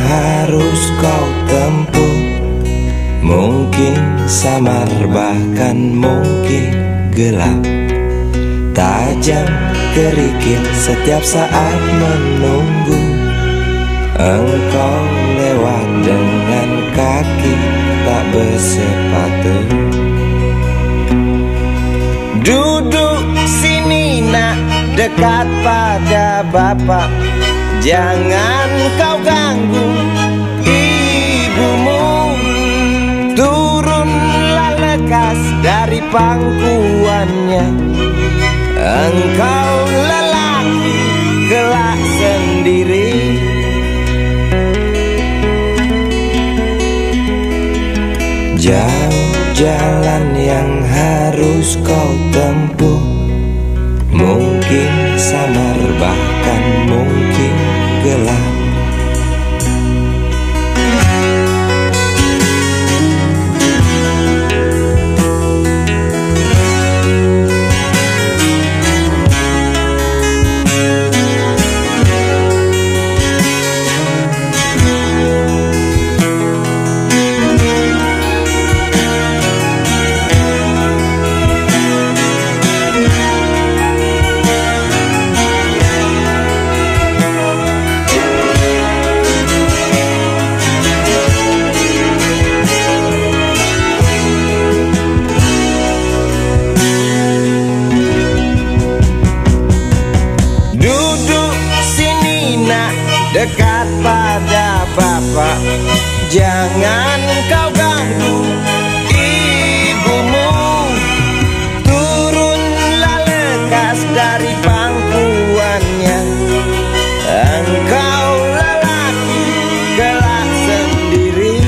harus kau tempuh. Mungkin samar bahkan mungkin gelap, tajam kerikil setiap saat menunggu. Engkau lewat dengan kaki tak bersepatu. Duduk sini nak, dekat pada bapak. Jangan kau ganggu ibumu. Turunlah lekas dari pangkuannya. Engkau lelaki kelak sendiri. Jauh jalan yang harus kau tempuh. Mungkin samar bahkan mungkin gelap. Dekat pada bapak, jangan kau ganggu ibumu. Turunlah lekas dari pangkuannya. Engkau lelaki kelak sendiri.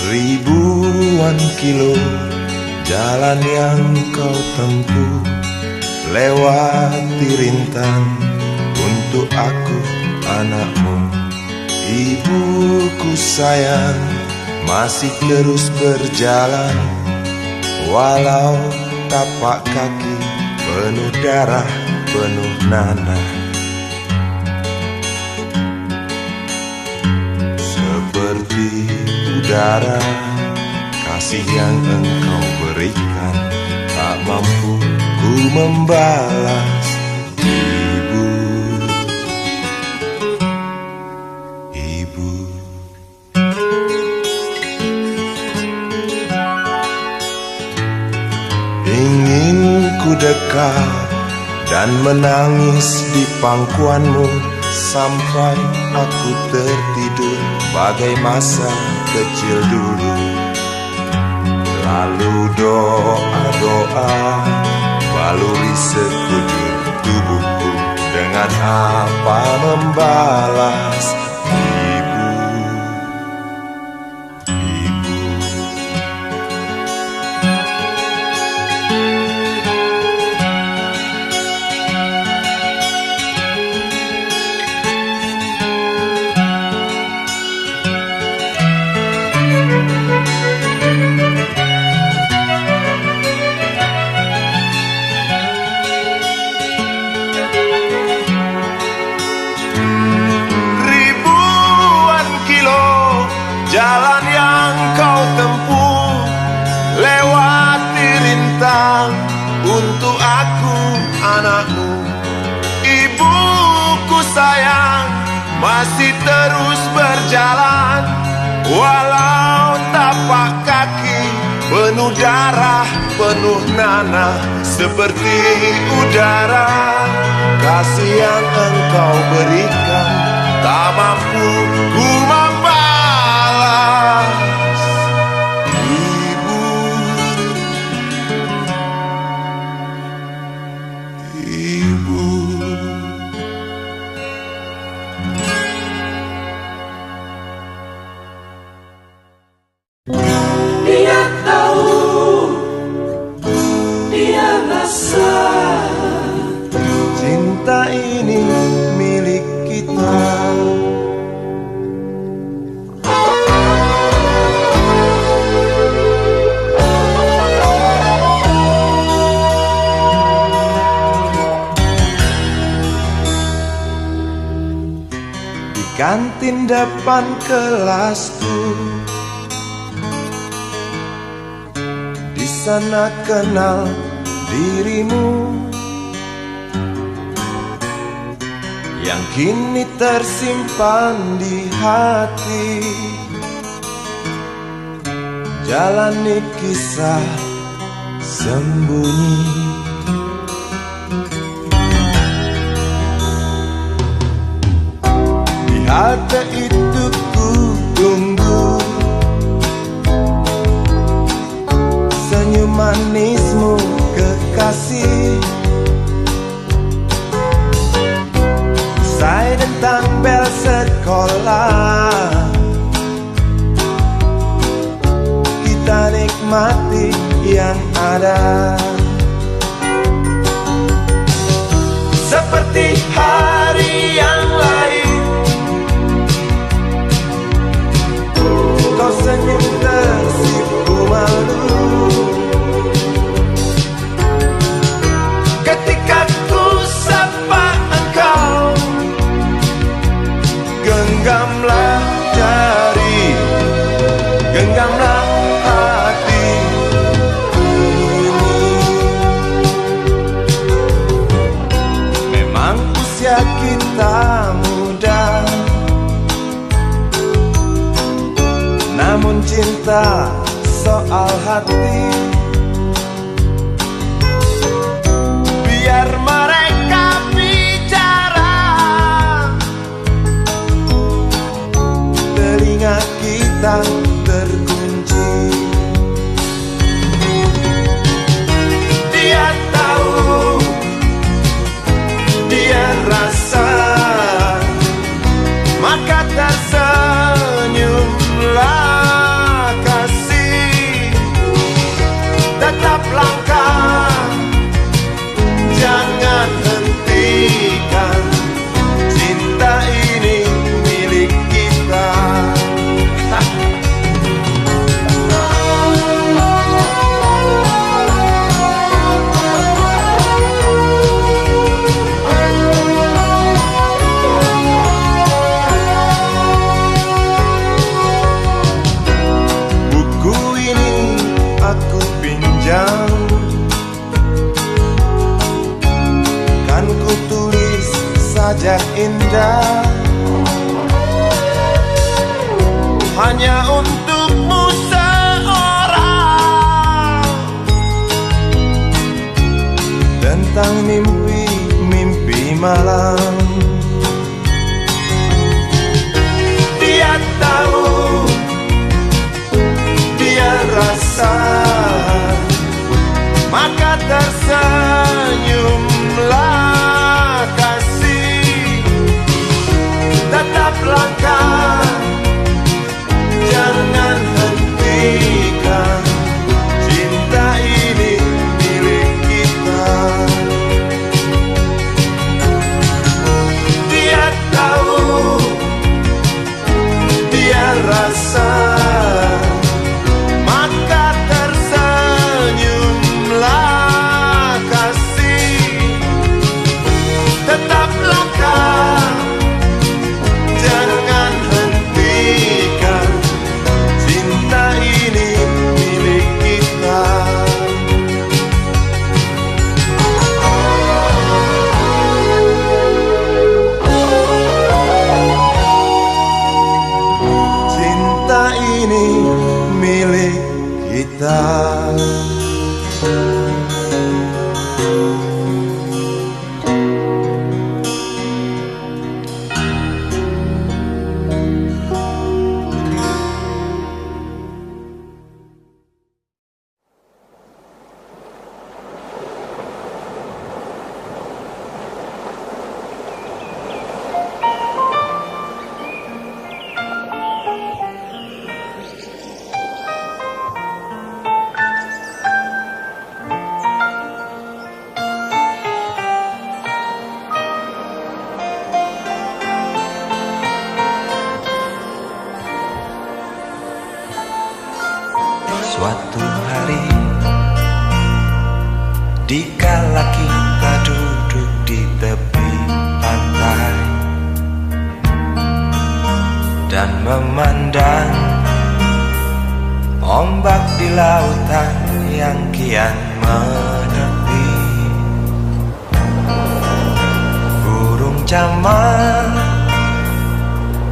Ribuan kilo jalan yang kau tempuh, lewati rintang untuk aku anakmu. Ibuku sayang masih terus berjalan, walau tapak kaki penuh darah, penuh nanah. Seperti udara, kasih yang engkau berikan tak mampu ku membalas. Ibu, ibu. Ingin ku dekat dan menangis di pangkuanmu sampai aku tertidur bagai masa kecil dulu. Lalu doa-doa baluri sekujur tubuhku, dengan apa membalas. Ibu, ibu. Jalan yang kau tempuh, lewati rintang untuk aku anakmu. Ibuku sayang masih terus berjalan, walau tapak kaki penuh darah, penuh nanah. Seperti udara, kasih yang engkau berikan tak mampu ku membalas. kantin depan kelasku. Di sana kenal dirimu yang kini tersimpan di hati. Jalani kisah sembunyi. Di halte itu ku tunggu senyum manismu kekasih. Usai dentang bel sekolah, kita nikmati yang ada. Seperti hari yang lain, kau senyum tersipu malu ketika ku sapa engkau. Genggamlah jari, genggamlah hati ini. Memang usia kita muda, namun cinta soal hati. Biar mereka bicara, telinga kita terkunci. Dia tahu, dia rasa, maka tersenyumlah kasih. Tetap langkah, jangan hentikan, cinta ini milik kita. Buku ini aku pinjam, kan ku tulis sajak indah hanya untukmu seorang, tentang mimpi-mimpi malam. Dia tahu, dia rasa, maka tersenyumlah kasih. Tetap langkah, jangan hentikan, cinta ini milik kita. Dia tahu, dia rasa, maka tersenyumlah kasih. Tetap langkah, jangan hentikan, cinta ini milik kita. Cinta ini milik kita. Suatu hari, dikala kita duduk di tepi pantai, dan memandang ombak di lautan yang kian menepi. Burung camar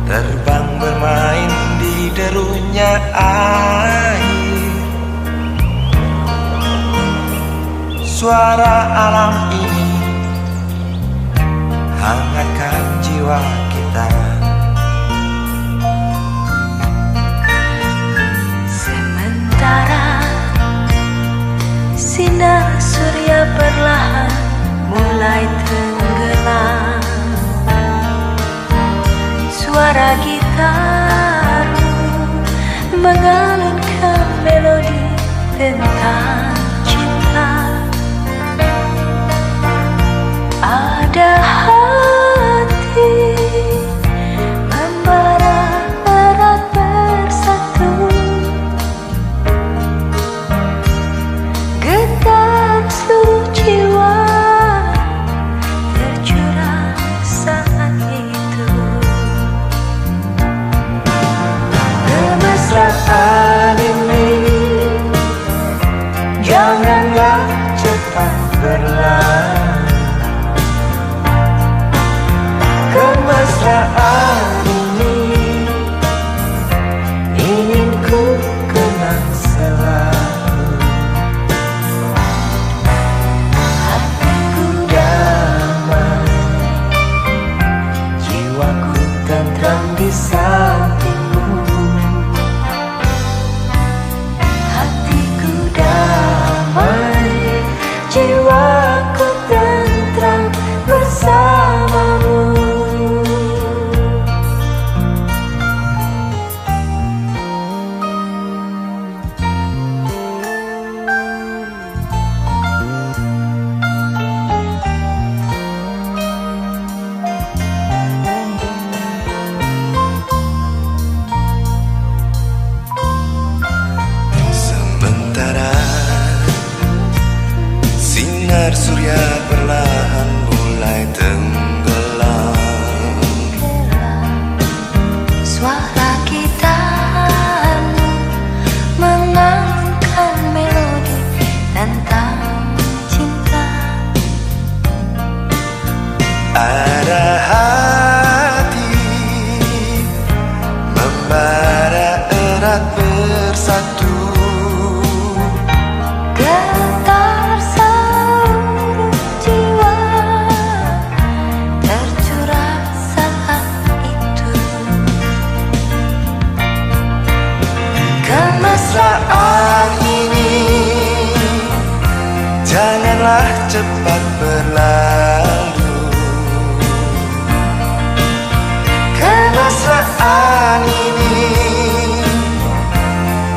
terbang bermain di derunya air. Suara alam ini hangatkan jiwa kita. Sementara sinar surya perlahan mulai tenggelam, suara gitar mengalunkan melodi tentang cinta. Ada hati membara erat bersatu, getar seluruh jiwa tercurah saat itu. Kemesraan ini janganlah cepat berlalu. Kemesraan ini ingin ku kenang selalu. Hatiku damai, jiwaku tentram di sampingmu. Hatiku damai, jiwaku tentram bersamamu. Sementara sinar surya perlahan mulai tenggelam, Suara gitar mengalunkan melodi tentang cinta. ada hati membara erat bersatu. Getar seluruh jiwa tercurah saat itu. Kemesraan ini janganlah cepat berlalu. Kemesraan ini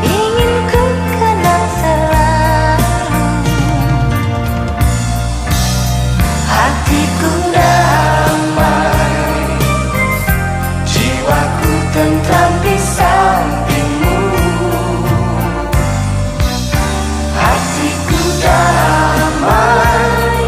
Ingin ku kenang selalu. hatiku damai, jiwaku tentram di sampingmu. Hatiku damai,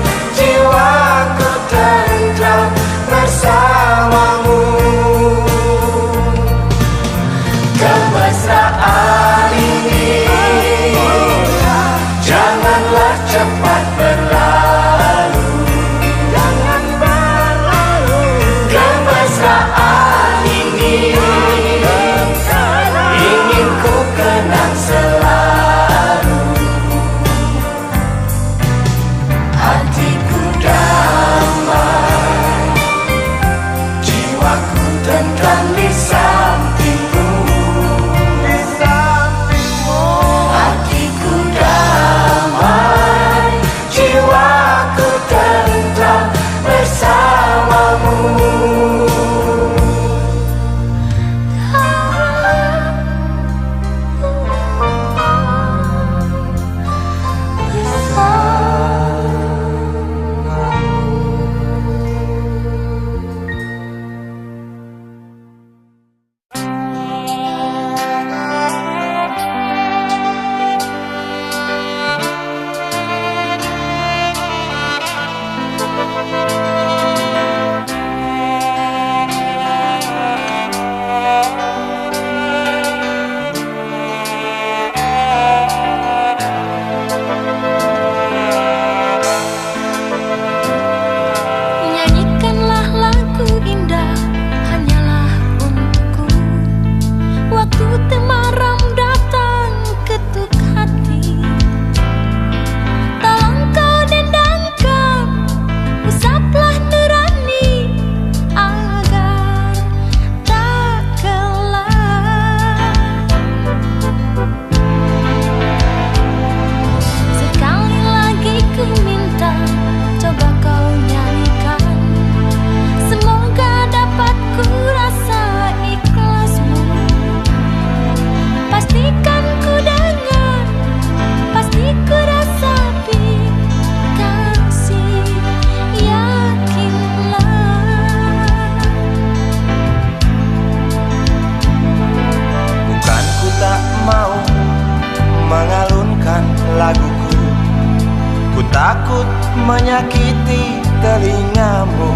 takut menyakiti telingamu.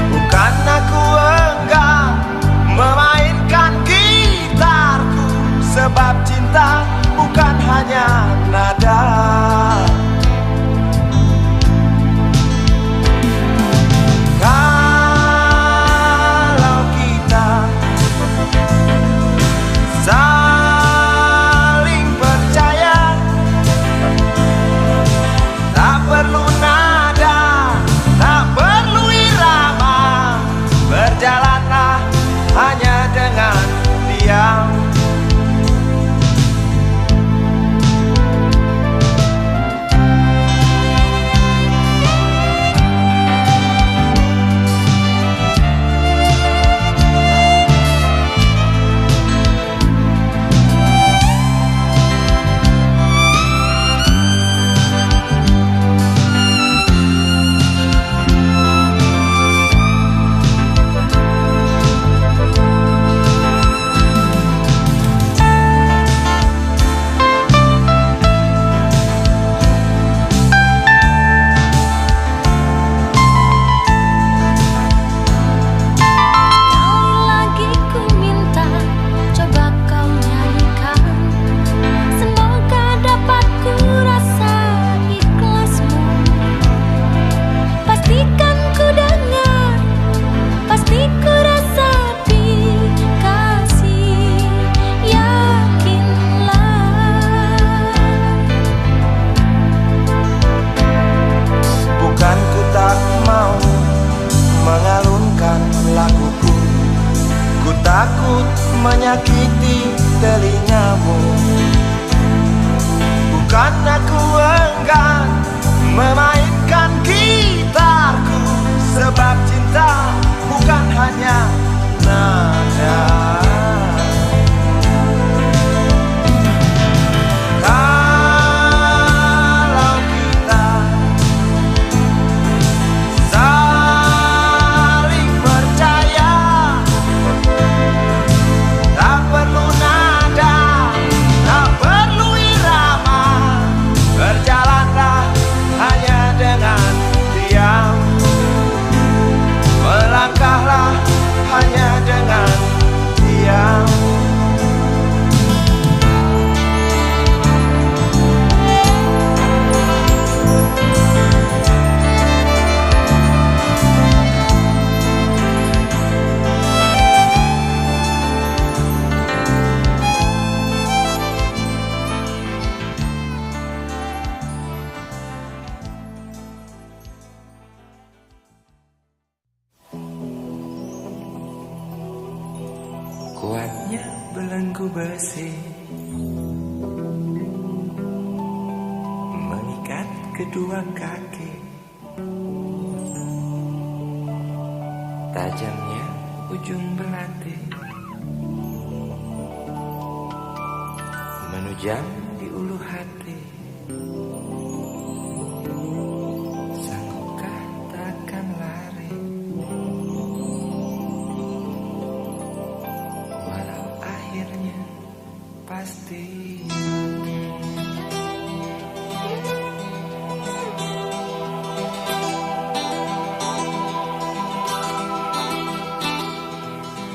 Bukan aku enggan memainkan gitarku, sebab cinta bukan hanya nada. Kalau kita saling percaya, tak perlu nada, tak perlu irama, berjalanlah hanya dengan diam. Takut menyakiti telingamu. Bukan aku enggan memainkan gitarku, sebab cinta bukan hanya nada. Kalau kita saling percaya, tak perlu nada, tak perlu irama, berjalanlah hanya dengan diam, melangkahlah hanya dengan diam. Kuatnya belenggu besi mengikat kedua kaki, tajamnya ujung belati menujam di ulu hati. Sanggupkah takkan lari, walau akhirnya pasti.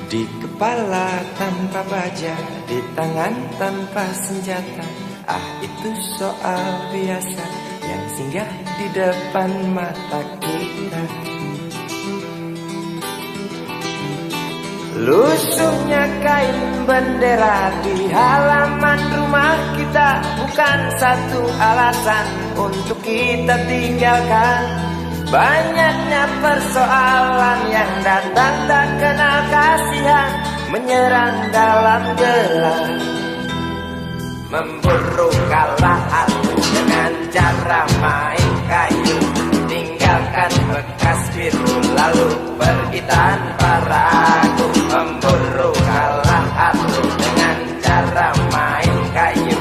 Di kepala tanpa baja, di tangan tanpa senjata. Ah, itu soal biasa yang singgah di depan mata kita. Lusuhnya kain bendera di halaman rumah kita bukan satu alasan untuk kita tinggalkan. Banyaknya persoalan yang datang tak kenal kasihan, menyerang dalam gelap, memburu kalah hati dengan cara main kayu. Tinggalkan bekas biru lalu pergi tanpa ragu, memburu kalah hati dengan cara main kayu.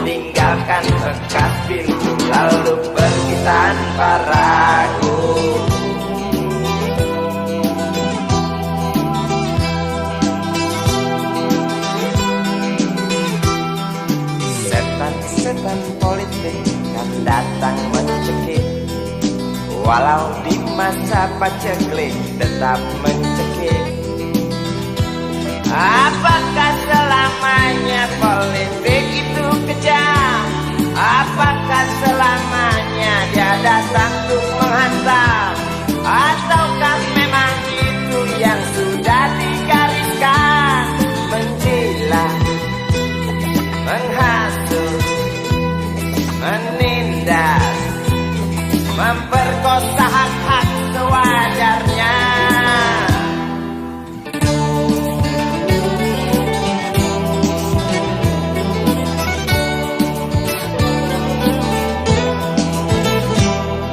Tinggalkan bekas biru lalu pergi tanpa ragu. Setan politik kan datang walau di masa paceklik tetap mencekik. Apakah selamanya politik itu kejam? Apakah selamanya dia datang untuk menghantam? Ataukah memang itu yang sudah digariskan? Menjilat, menghasut, menindas, memperkosa hak-hak sewajarnya.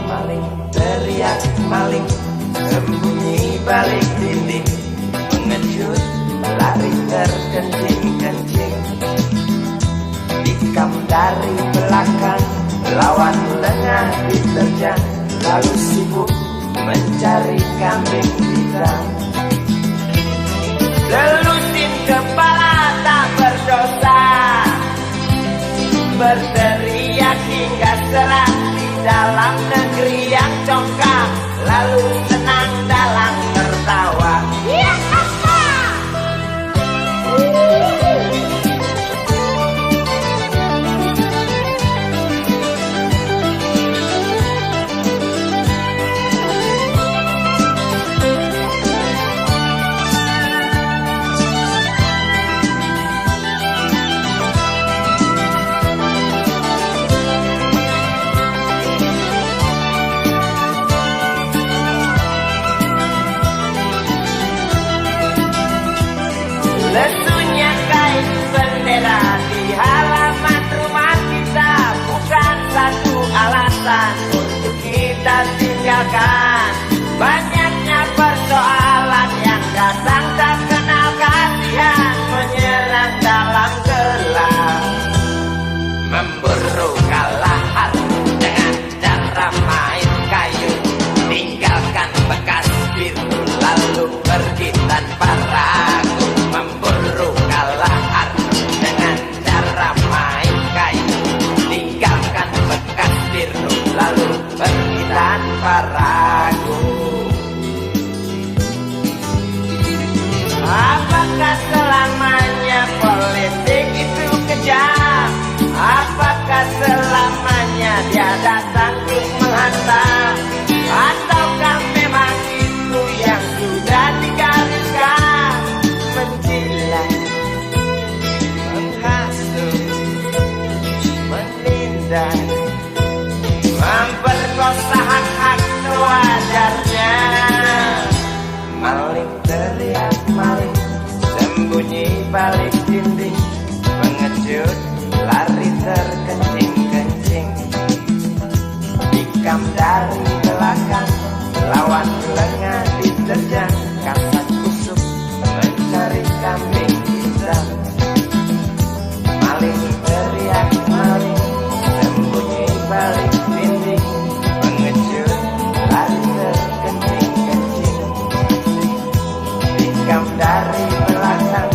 Maling teriak, maling sembunyi balik dinding, mengejut, lari terkencing-kencing, tikam dari belakang, lawan lengah diterjang, lalu sibuk mencari kambing hitam. Selusin kepala tak berdosa, berteriak hingga serah di dalam negeri yang congkak, lalu senang dalam tertawa. Lesunya kain bendera di halaman rumah kita bukan satu alasan untuk kita tinggalkan. Banyaknya persoalan yang datang tak kenal kasihan, menyerang dalam gelap, memburu kalah hati dengan cara main kayu, tinggalkan bekas biru lalu pergi tanpa ragu. Memburu kalah arti dengan cara main kayu, tinggalkan bekas biru lalu pergi tanpa ragu. Apakah selamanya politik itu kejam? Apakah selamanya dia datang untuk menghantam? Ataukah memang itu yang sudah digariskan? Menjilat, menghasut, menindas, memperkosa hak-hak sewajarnya. Maling teriak, maling sembunyi balik dinding, mengejut, lari terkencing-kencing, tikam dari belakang, lawan lengah diterjang, kasat kusuk mencari kambing hitam. Maling teriak, maling sembunyi balik dinding, mengejut, lari terkencing-kencing, tikam dari belakang,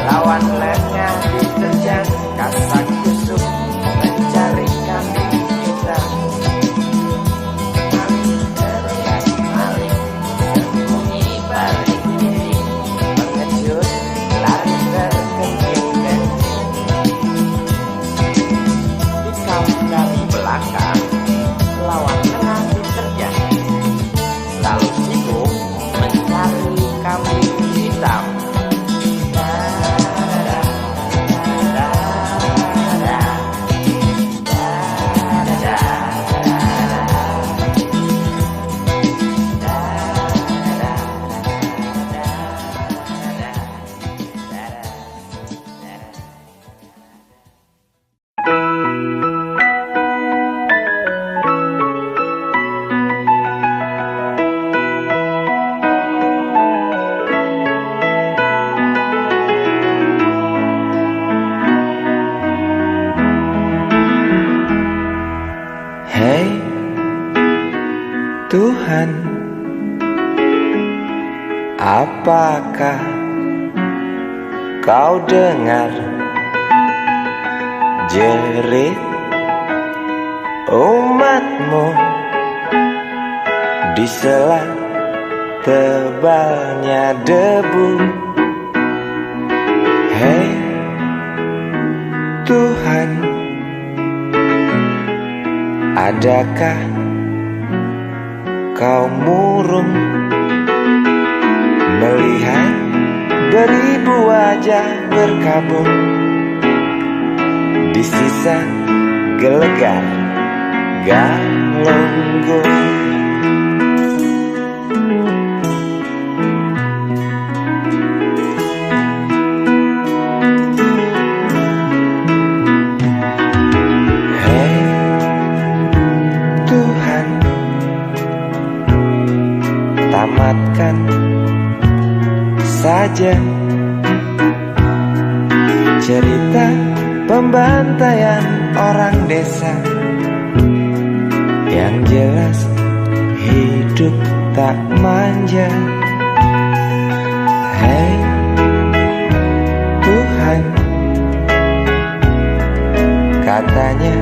lawan lengah diterjang, kasat kusuk mencari kambing hitam. Maling teriak, maling sembunyi balik dinding, mengejut, lari terkencing-kencing, tikam dari belakang, lawan lengah diterjang, lalu sibuk mencari kambing hitam. Hei Tuhan, apakah kau dengar jerit umatmu di sela tebalnya debu. Hei Tuhan, adakah kau murung melihat beribu wajah berkabung di sisa gelegar Galunggung? Hei Tuhan, tamatkan saja cerita pembantaian orang desa. Yang jelas hidup tak manja. Hei Tuhan, katanya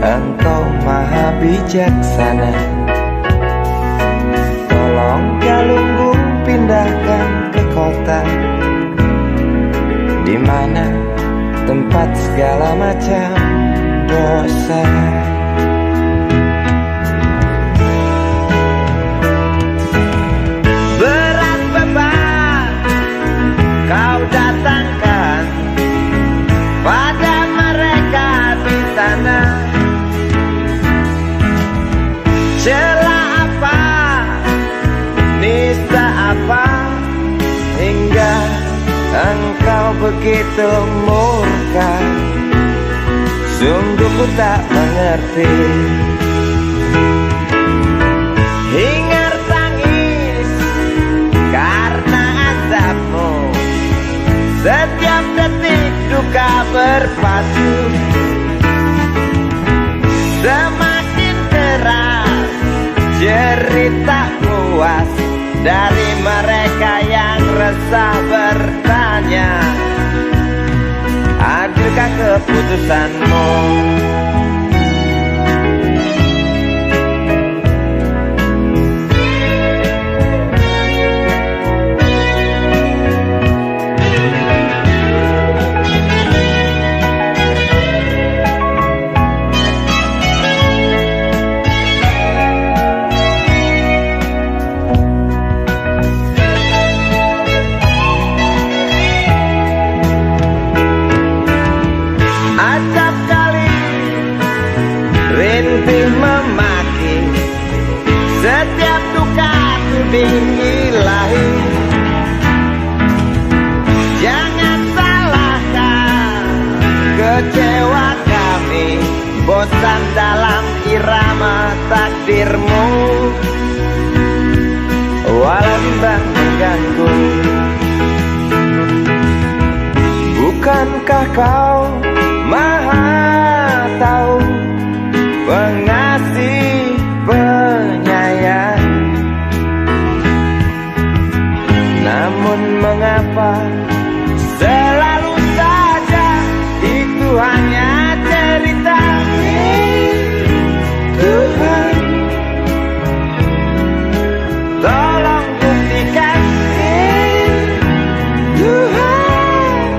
Engkau maha bijaksana. Tolong Galunggung pindahkan ke kota, di mana tempat segala macam dosa. Berat beban kau datangkan pada mereka di sana. Celah apa, nista apa, hingga Engkau begitu murka. Sungguh ku tak mengerti. Hingar tangis karena azabmu, setiap detik duka berpacu. Semakin keras cerita puas dari mereka yang resah bertanya, adilkah keputusanmu? Acap kali rintih memaki, setiap duka tuding ilahi. Jangan salahkan kecewa kami, bosan dalam irama takdirmu. Walau bimbang mengganggu, bukankah kau Maha tahu, pengasih, penyayang? Namun mengapa selalu saja itu hanya cerita? Tuhan, tolong buktikan. Tuhan,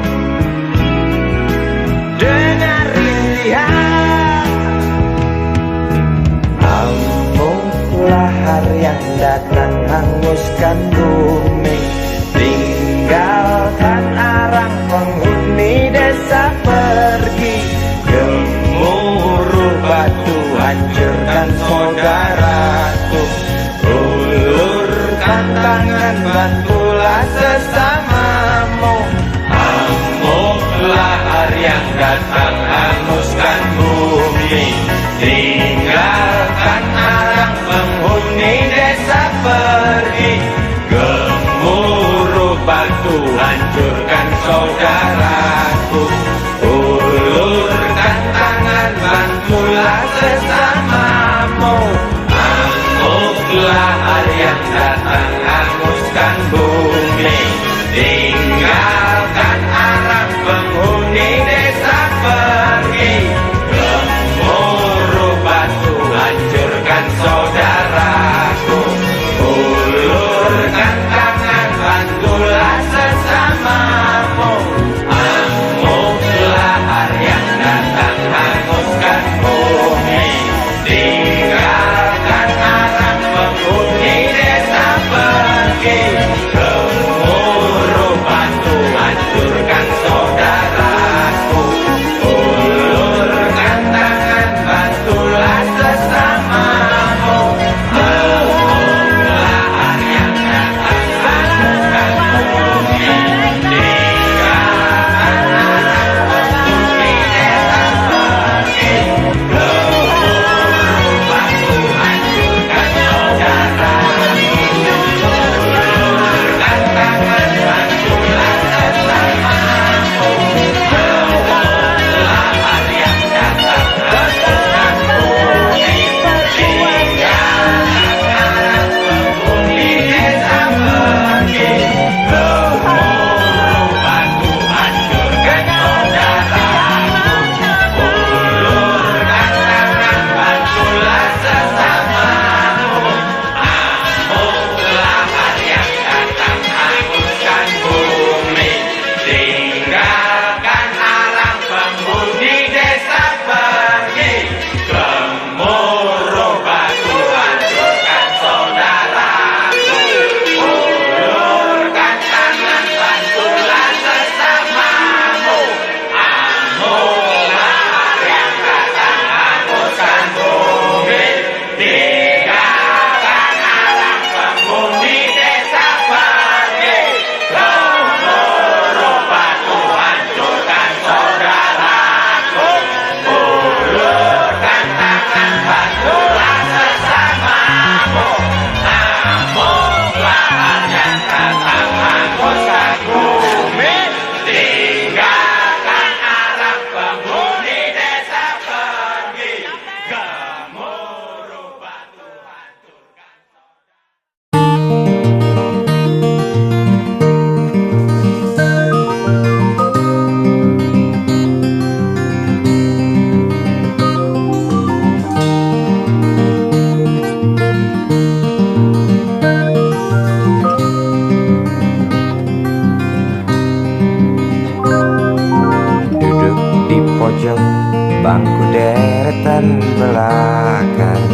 bangku deretan belakang.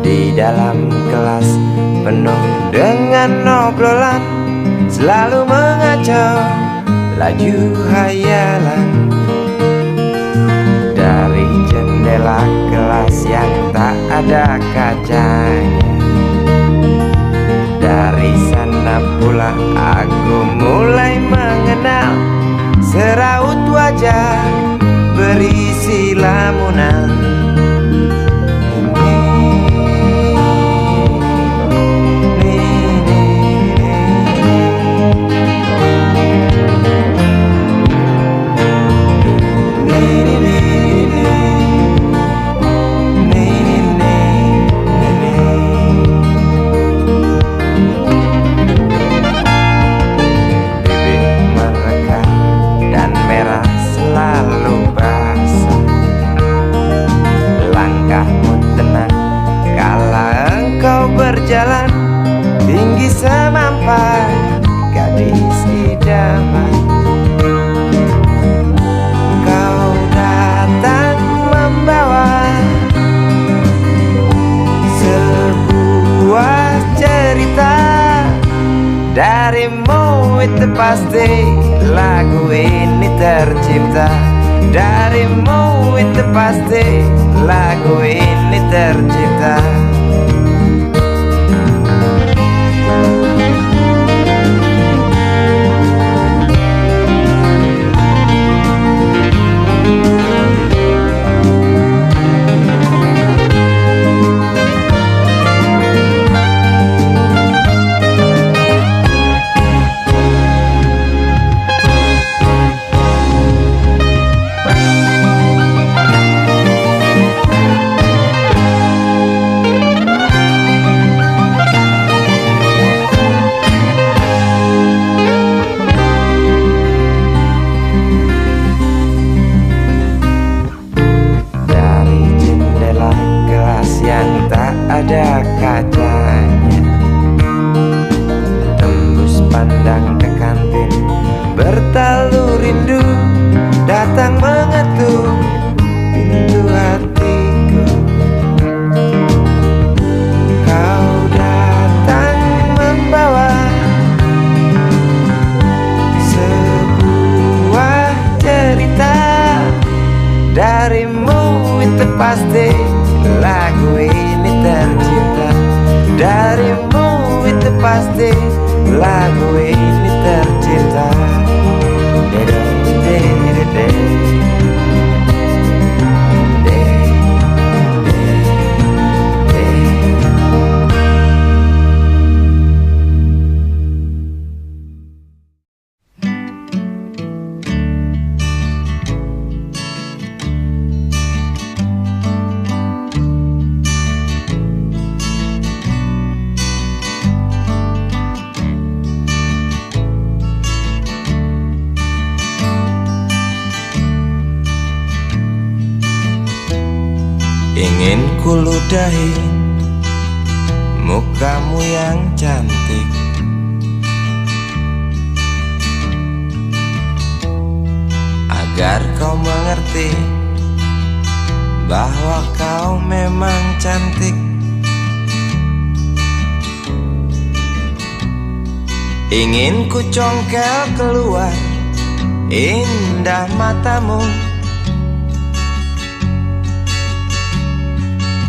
Di dalam kelas penuh dengan obrolan, selalu mengacau laju hayalan. Dari jendela kelas yang tak ada kacanya, dari sana pula aku mulai mengenal seraut wajah berisi lamunan. Berjalan tinggi semampai gadis idaman. Kau datang membawa sebuah cerita. Darimu itu pasti lagu ini tercipta. Darimu itu pasti lagu ini tercipta. Ada kacanya, tembus pandang ke kantin, bertalu rindu datang mengetuk pintu hatiku. Kau datang membawa sebuah cerita. Darimu itu pasti lagu ini tercipta. Darimu itu pasti lagu ini tercipta. Ingin kuludahi mukamu yang cantik, agar kau mengerti bahwa kau memang cantik. Ingin ku congkel keluar indah matamu,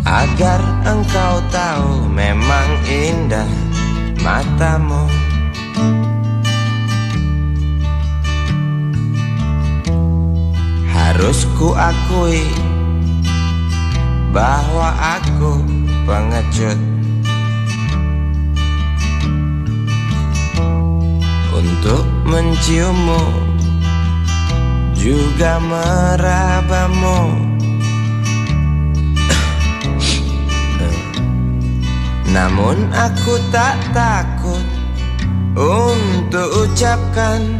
agar engkau tahu memang indah matamu. Harus ku akui bahwa aku pengecut untuk menciummu, juga merabamu. Namun aku tak takut untuk ucapkan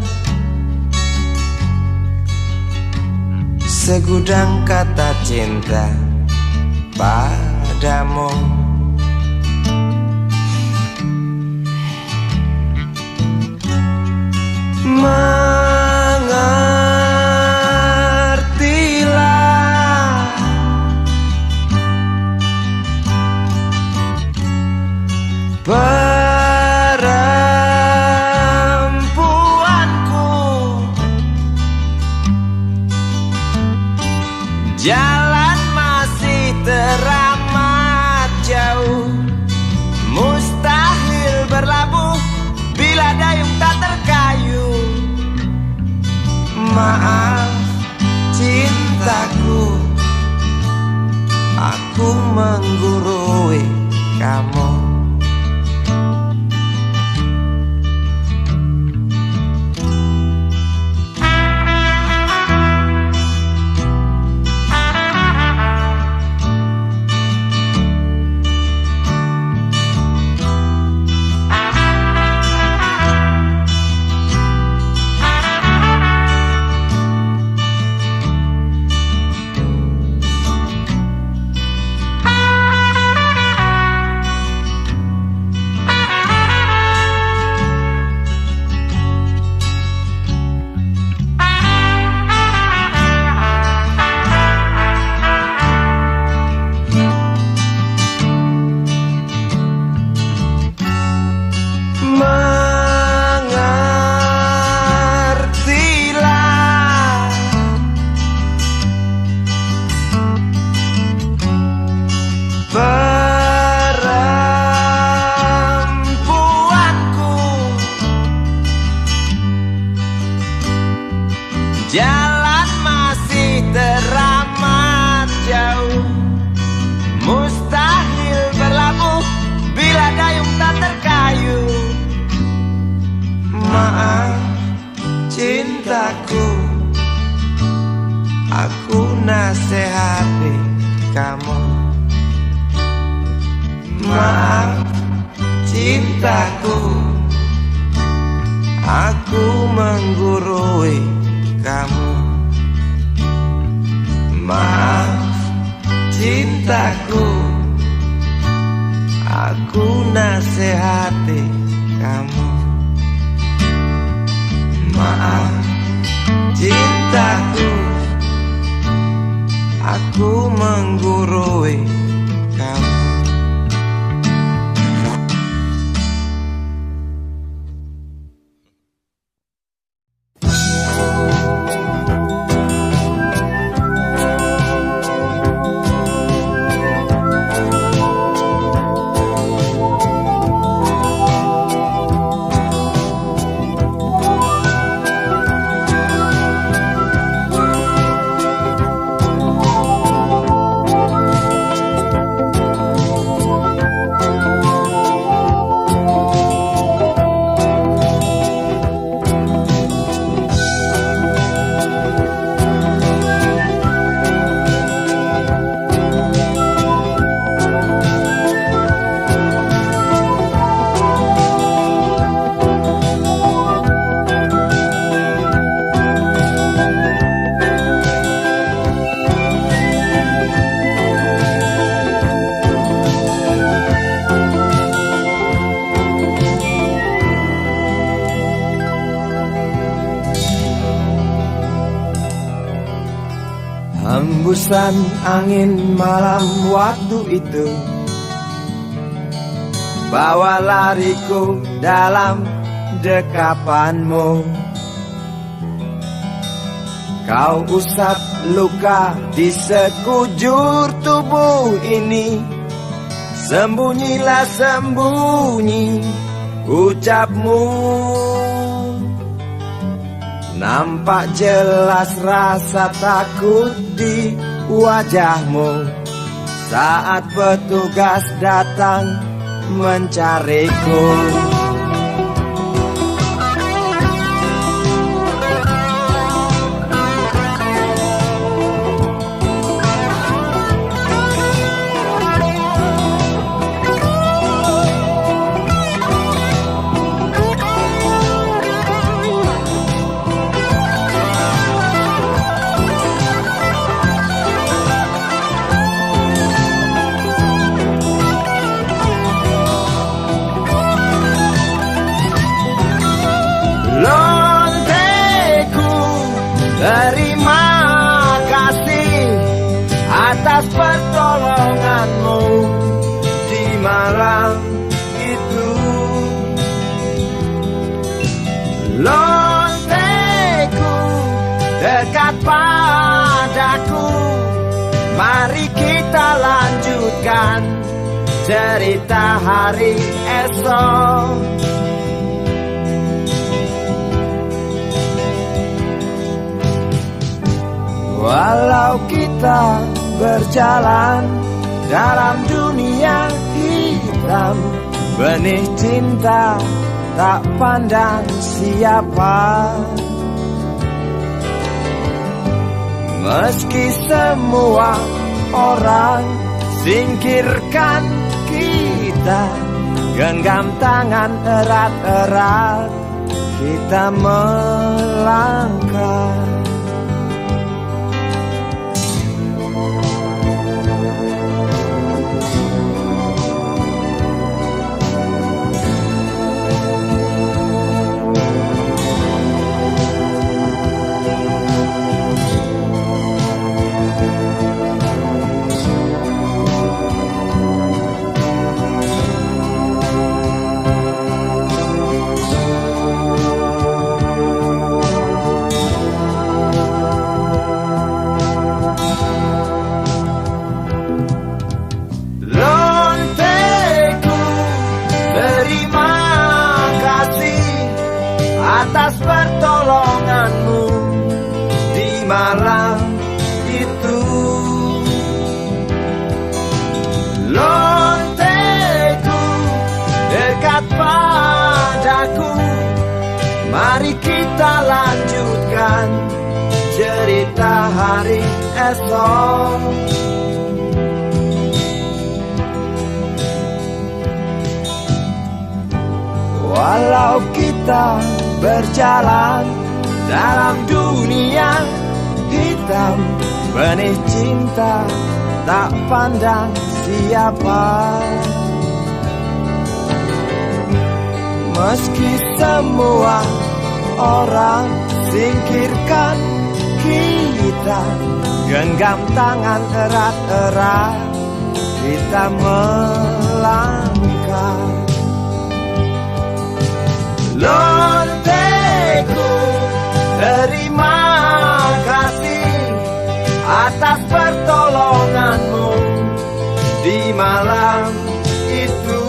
segudang kata cinta padamu. Mengertilah Jalan masih teramat jauh, mustahil berlabuh bila dayung tak terkayuh. Maaf cintaku, aku menggurui kamu. Jalan masih teramat jauh, mustahil berlabuh bila dayung tak terkayuh. Maaf cintaku, aku nasihati kamu. Maaf cintaku, aku menggurui kamu. Maaf cintaku, aku nasihati kamu. Maaf cintaku, aku menggurui kamu. Hembusan angin malam waktu itu bawa lariku dalam dekapanmu. Kau usap luka di sekujur tubuh ini. Sembunyilah sembunyi ucapmu. Nampak jelas rasa takut di wajahmu saat petugas datang mencariku. Terima kasih atas pertolonganmu di malam itu. Lonteku dekat padaku cerita hari esok. Walau kita berjalan dalam dunia hitam, benih cinta tak pandang siapa. Meski semua orang singkirkan kita, genggam tangan erat-erat kita melangkah. Atas pertolonganmu di malam itu. Lonteku dekat padaku, mari kita lanjutkan cerita hari esok. Walau kita berjalan dalam dunia hitam, benih cinta tak pandang siapa. Meski semua orang singkirkan kita, genggam tangan erat-erat kita melangkah. Lonteku, terima kasih atas pertolonganmu di malam itu.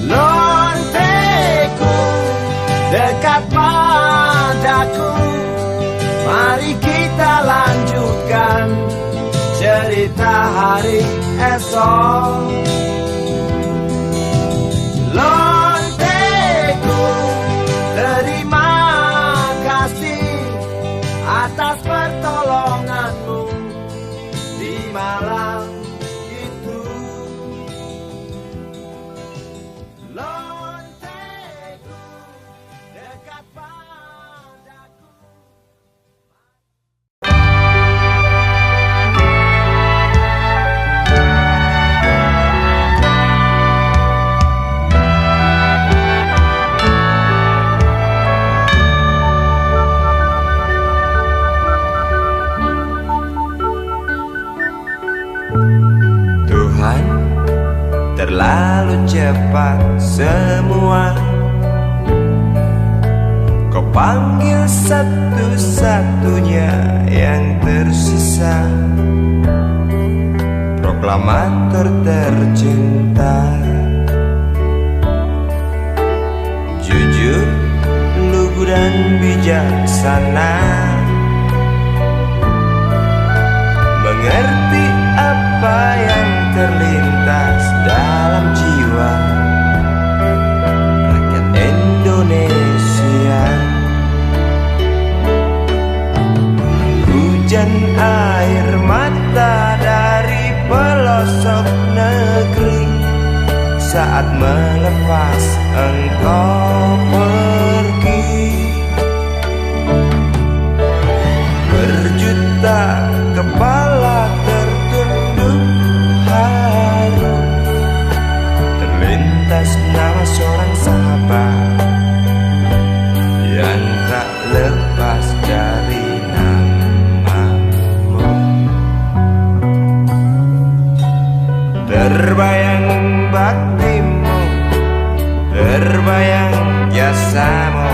Lonteku, dekat padaku, mari kita lanjutkan cerita hari esok. Lonteku, terima kasih atas pertolonganmu di malam itu. Lonteku, dekat padaku. Tuhan, terlalu cepat semua. Kau panggil satu-satunya yang tersisa, proklamator tercinta. Jujur, lugu dan bijaksana, mengerti apa yang terlintas dalam jiwa rakyat Indonesia. Hujan air mata dari pelosok negeri saat melepas engkau pergi. Berjuta kepala tertunduk haru, terlintas nama seorang sahabat yang tak lepas dari namamu. Terbayang baktimu, terbayang jasamu,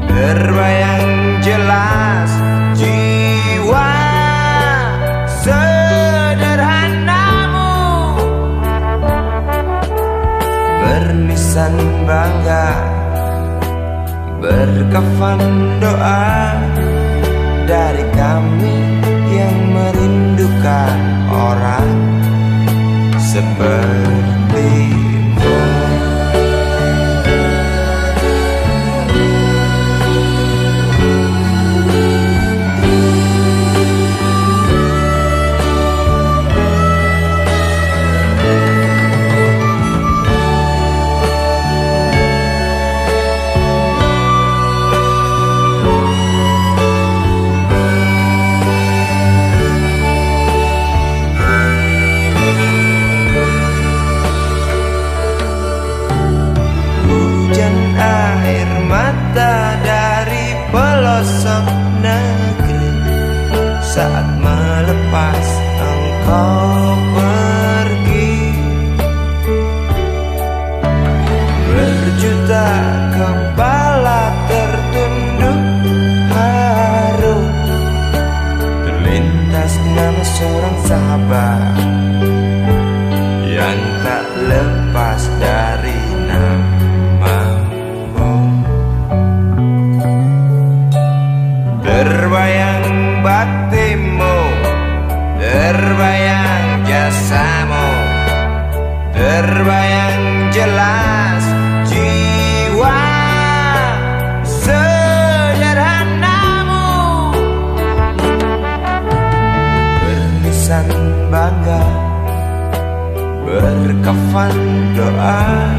terbayang jelas jiwa sederhana. berlisan bangga, berkafan doa dari kami yang merindukan orang sepertimu. Dari pelosok negeri saat melepas engkau pergi, berjuta kepala tertunduk haru, terlintas nama seorang sahabat yang tak lepas dari namamu. Terbayang baktimu, terbayang jasamu, terbayang jelas jiwa sederhanamu. Berlisan bangga, berkafan doa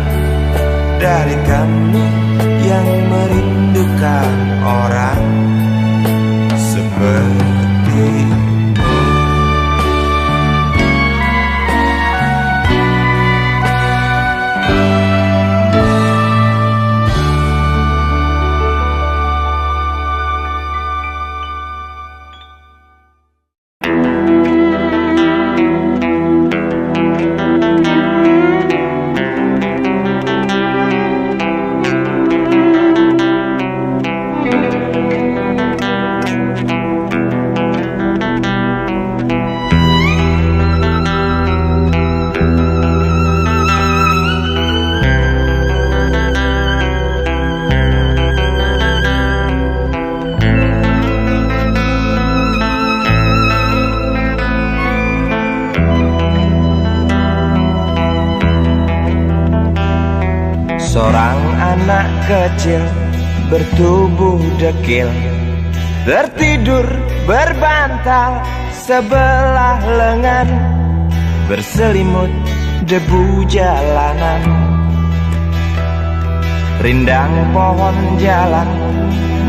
dari kami yang merindukan orang sepertimu. Seorang anak kecil bertubuh dekil, tertidur berbantal sebelah lengan, berselimut debu jalanan. Rindang pohon jalan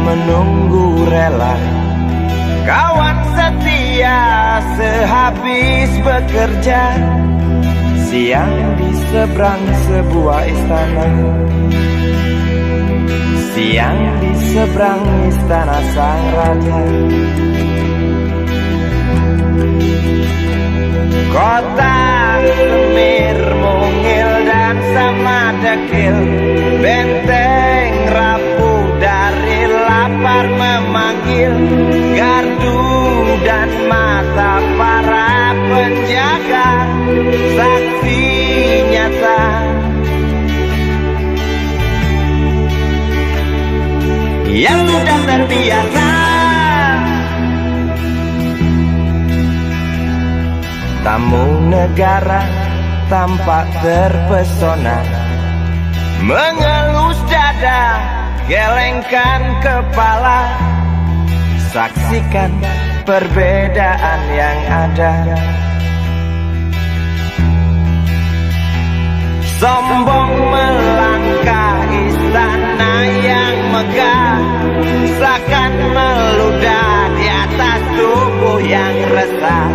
menunggu rela, kawan setia sehabis bekerja. Siang di seberang sebuah istana, siang di seberang istana sang raja. Kota semir mungil dan sama dekil, benteng rapuh dari lapar memanggil. Gardu dan mata para penjaga, saksi nyata yang sudah terbiasa. Tamu negara tampak terpesona, mengelus dada, gelengkan kepala, saksikan perbedaan yang ada. Sombong melangkah istana yang megah, seakan meludah di atas tubuh yang resah.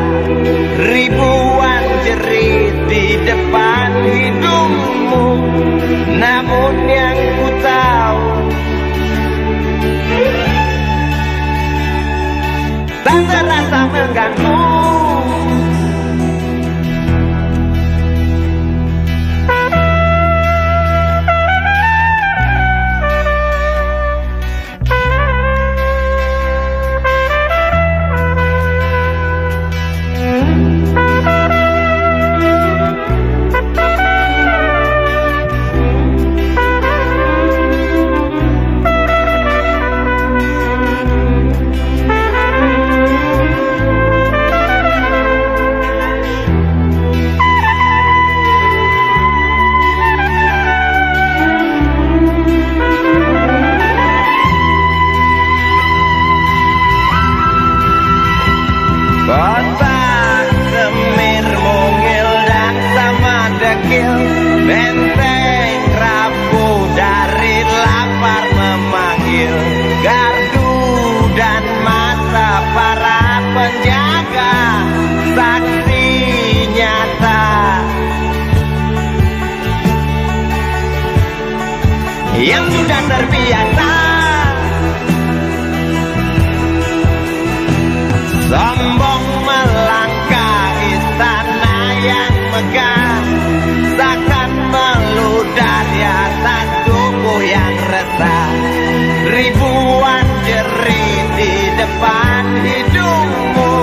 Ribuan jerit di depan hidungmu, namun yang ku tahu tak terasa mengganggu. sudah terbiasa sombong melangkah istana yang megah, takkan meludah di atas tubuh yang resah. Ribuan jerit di depan hidungmu,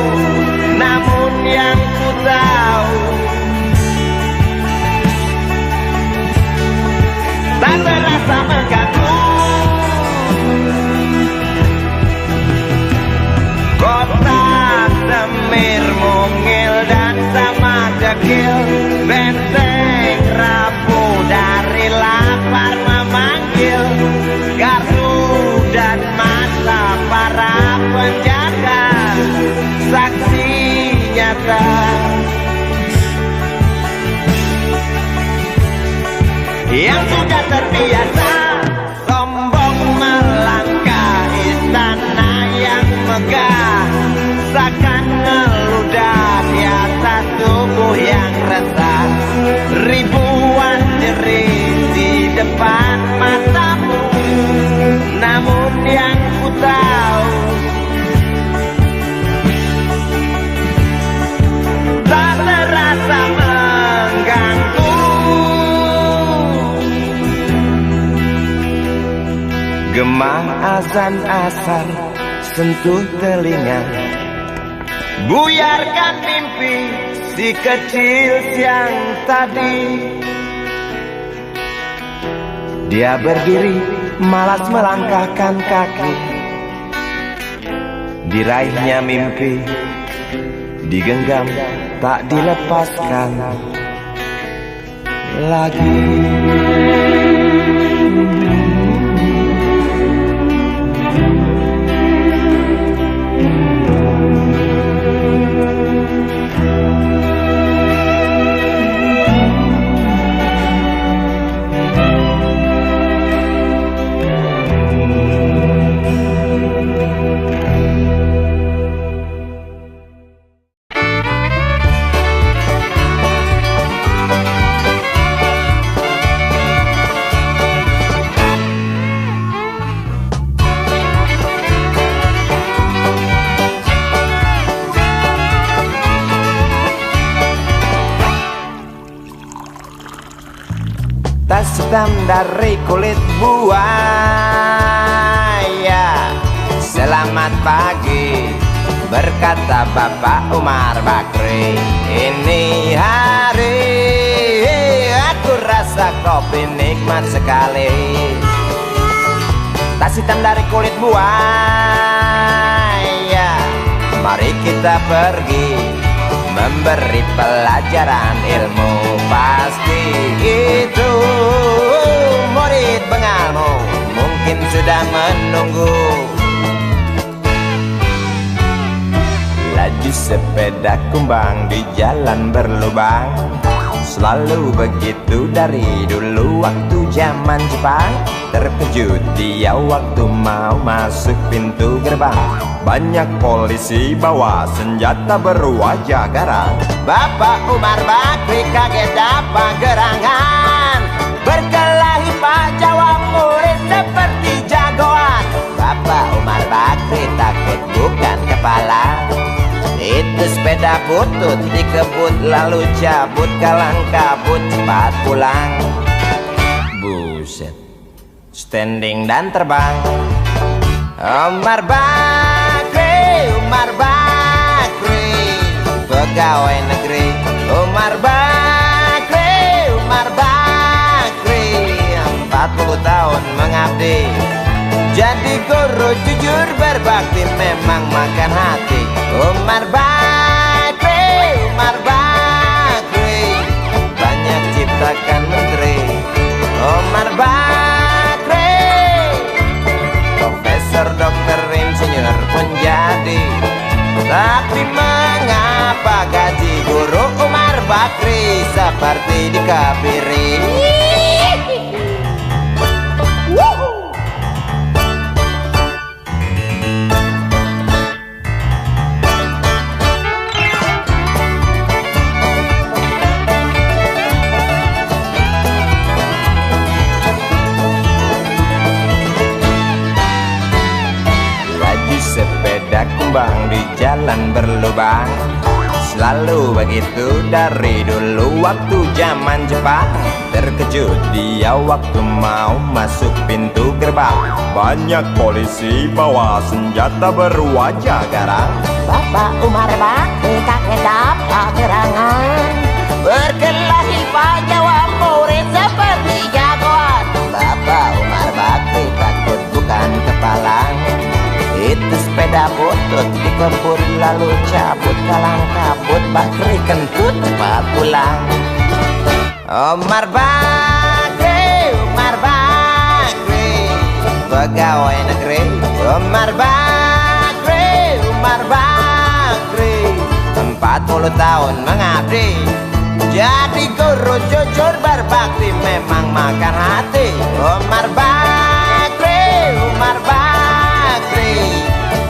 namun yang ku tahu tak terasa mengganggu. Kota Semir, Mungil dan Samadekil, benteng rapuh dari lapar memanggil. Gardu dan mata para penjaga, saksi nyata yang sudah terbiasa sombong melangkah istana yang megah, takkan ngeludah di atas tubuh yang resah. Ribuan jerit di depan matamu, namun yang ku tahu tak terasa mengganggu. Gema azan asar sentuh telinga, buyarkan mimpi si kecil siang tadi. Dia berdiri malas melangkahkan kaki, diraihnya mimpi digenggam tak dilepaskan lagi. Tas hitam dari kulit buaya, selamat pagi, berkata Bapak Umar Bakri. Ini hari aku rasa kopi nikmat sekali. Tas hitam dari kulit buaya, mari kita pergi memberi pelajaran ilmu. Pasti itu murid bengalmu mungkin sudah menunggu. Laju sepeda kumbang di jalan berlubang, selalu begitu dari dulu waktu zaman Jepang. Terkejut dia waktu mau masuk pintu gerbang, banyak polisi bawa senjata berwajah garang. Bapak Umar Bakri kaget dapat gerangan, berkelahi Pak jawab murid seperti jagoan. Bapak Umar Bakri takut bukan kepala, itu sepeda butut dikebut lalu cabut, kalang kabut cepat pulang. Buset, standing dan terbang. Umar Bakri, Umar Bakri, pegawai negeri. Umar Bakri, Umar Bakri, 40 tahun mengabdi, jadi guru jujur berbakti memang makan hati. Umar Bakri, Umar Bakri, banyak ciptakan menteri. Umar Bakri, profesor, dokter, insinyur pun jadi. Tapi mengapa gaji guru Umar Bakri seperti dikebiri? tumbang di jalan berlubang. Selalu begitu dari dulu waktu zaman Jepang. Terkejut dia waktu mau masuk pintu gerbang. Banyak polisi bawa senjata berwajah garang. Bapak Umar Bakri kakek dapat gerangan, berkelahi Pak jawab murid seperti jagoan. Bapak Umar Bakri takut bukan kepalang. Itu sepeda butut dikebut lalu cabut kalang kabut. Bakri kentut cepat pulang. Umar Bakri, Umar Bakri, pegawai negeri. Umar Bakri, Umar Bakri, 40 tahun mengabdi. Jadi guru jujur berbakti memang makan hati. Umar Bakri, Umar Bakri,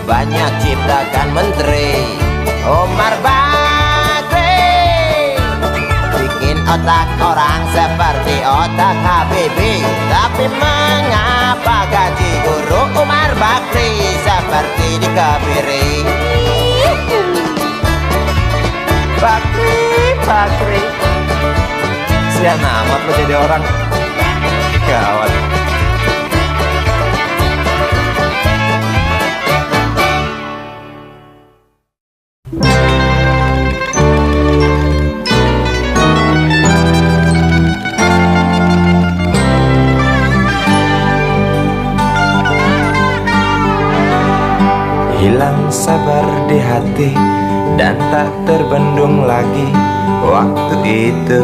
banyak ciptakan menteri. Umar Bakri bikin otak orang seperti otak Habibie. Tapi mengapa gaji guru Umar Bakri seperti dikebiri? Bakri, Bakri, sian amat lo jadi orang. Gawat. Hilang sabar di hati dan tak terbendung lagi waktu itu.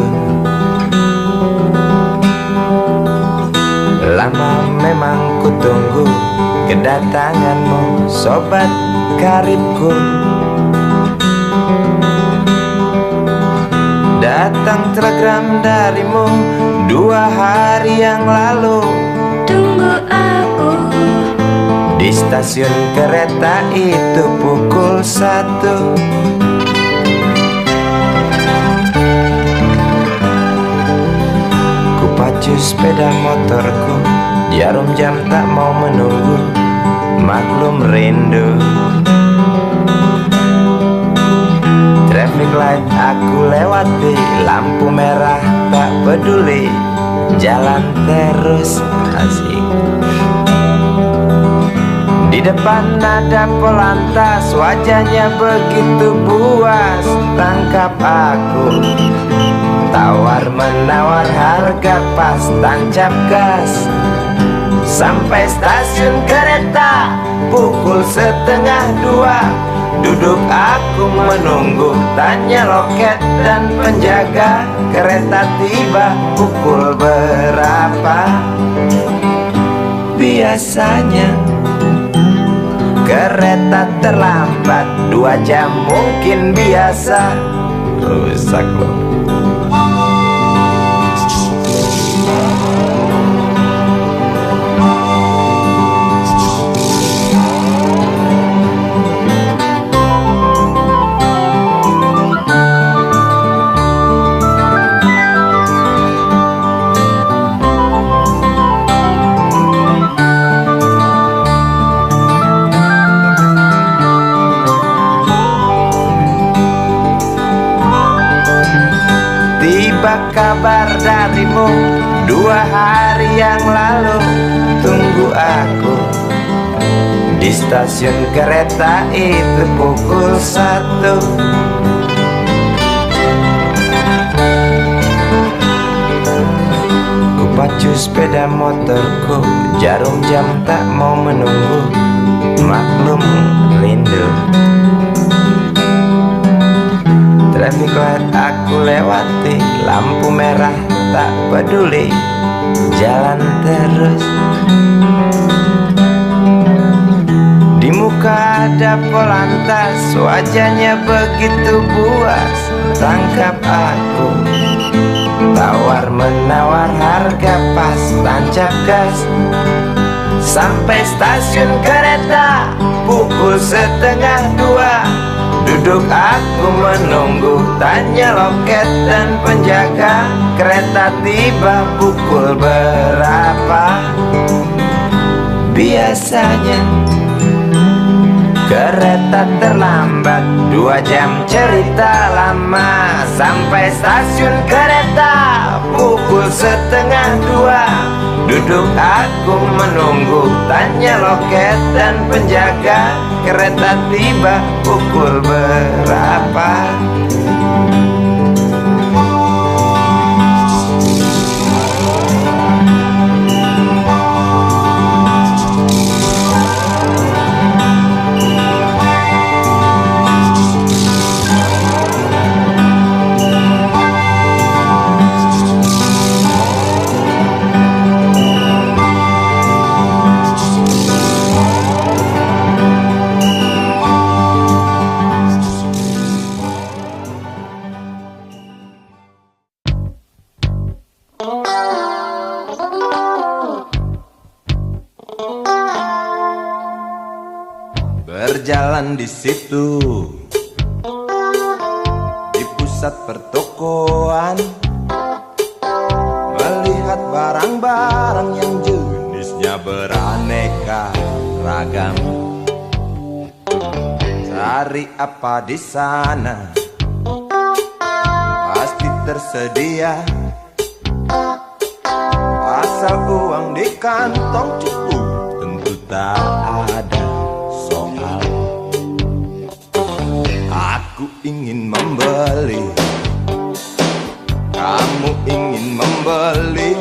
Lama memang ku tunggu kedatanganmu, sobat karibku. Datang telegram darimu 2 hari yang lalu. Tunggu aku. Di stasiun kereta itu pukul 1. Ku pacu sepeda motorku, jarum jam tak mau menunggu, maklum rindu. Traffic light aku lewati, lampu merah tak peduli, jalan terus asik. Di depan ada polantas, wajahnya begitu buas, tangkap aku. Tawar menawar harga pas, tancap gas. Sampai stasiun kereta pukul 1:30. Duduk aku menunggu, tanya loket dan penjaga. Kereta tiba pukul berapa? Biasanya kereta terlambat 2 jam mungkin biasa. Rusak loh. Kabar darimu 2 hari yang lalu. Tunggu aku di stasiun kereta itu pukul 1. Ku pacu sepeda motorku, jarum jam tak mau menunggu, maklum rindu. Traffic light aku lewati, lampu merah tak peduli, jalan terus. Di muka ada polantas, wajahnya begitu buas, tangkap aku. Tawar menawar harga pas, tancap gas. Sampai stasiun kereta pukul 1:30. Duduk aku menunggu, tanya loket dan penjaga. Kereta tiba pukul berapa? Biasanya Kereta terlambat 2 jam cerita lama. Sampai stasiun kereta pukul 1:30. Duduk aku menunggu, tanya loket dan penjaga, kereta tiba pukul berapa? Berjalan di situ, di pusat pertokoan, melihat barang-barang yang jenisnya beraneka ragam. Cari apa di sana, pasti tersedia, asal uang di kantong cukup, tentu tak ada soal. Aku ingin membeli, kamu ingin membeli,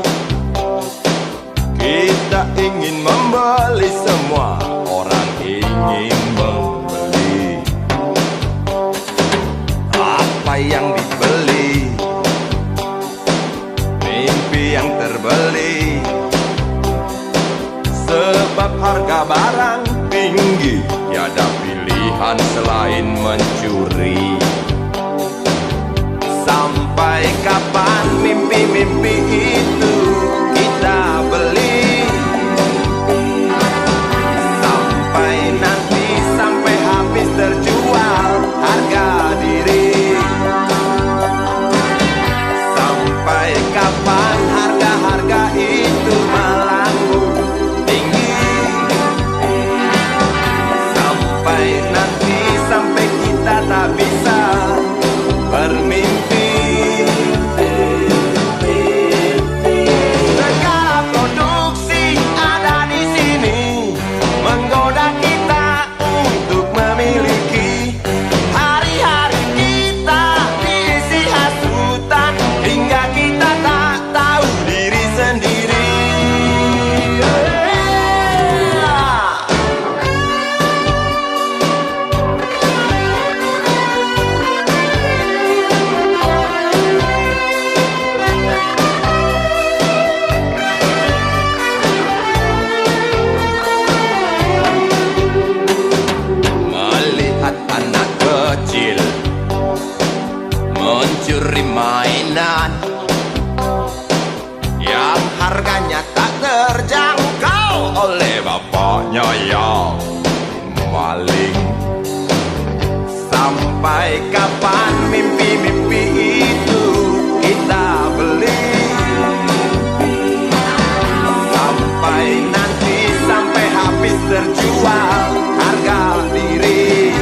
kita ingin membeli, semua orang ingin membeli. Apa yang dibeli? Mimpi yang terbeli. Sebab harga barang tinggi, tiada pilihan selain mencuri. Sampai kapan mimpi-mimpi itu kita beli? Sampai nanti, sampai habis terjual harga diri. Sampai kapan harga-harga itu melambung tinggi? Sampai nanti, sampai kita tak bisa bermimpi. Segala produksi ada di sini, menggoda kita untuk memiliki. Hari-hari kita diisi hasutan, hingga kita tak tahu diri sendiri. Melihat anak kecil mencuri mainan yang harganya tak terjangkau oleh bapaknya yang maling. Sampai kapan mimpi-mimpi itu kita beli? Sampai nanti, sampai habis terjual harga diri.